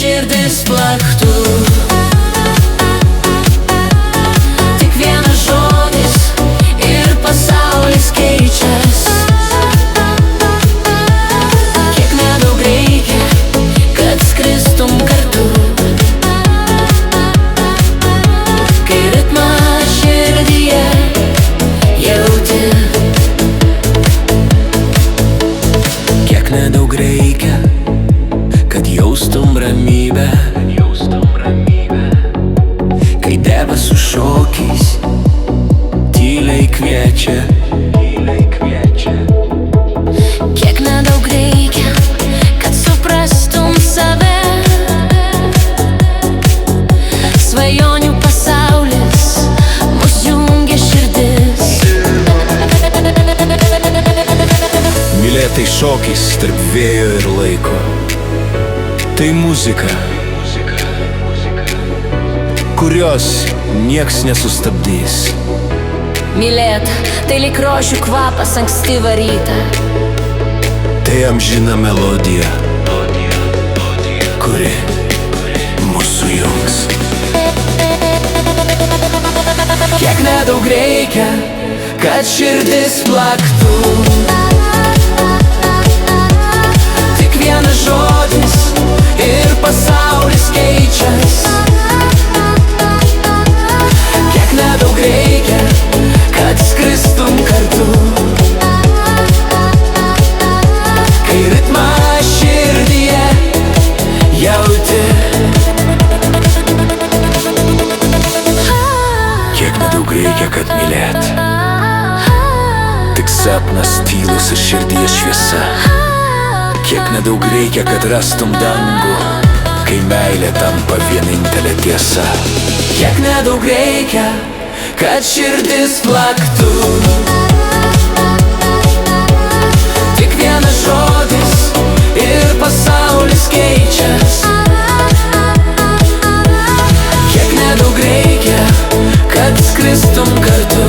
širdis plaktų. Tik vienas žodis ir pasaulis keičias. Kiek nedaug reikia, kad skristum kartu, kai ritmą širdyje jauti. Kiek nedaug reikia, kad jaustum ramybę, kai debesų šokis tyliai kviečia. Kiek nedaug reikia, kad suprastum save. Svajonių pasaulis mus jungia širdis. Mylėt tai šokis tarp vėjo ir laiko. Tai muzika, kurios nieks nesustabdys. Mylėt tai lyg rožių kvapas ankstyvą rytą. Tai amžina melodija, kuri mus sujungs. Kiek nedaug reikia, kad širdis plaktų. Tik vienas žodis ir pasaulis keičias. Kiek nedaug reikia, kad skristum kartu, kai ritmą širdyje jauti. Kiek nedaug reikia, kad mylėt. Tik sapnas tylus ir širdies šviesa. Kiek nedaug reikia, kad rastum dangų, kai meilė tampa vienintelė tiesa. Kiek nedaug reikia, kad širdis plaktų. Tik vienas žodis ir pasaulis keičias. Kiek nedaug reikia, kad skristum kartu,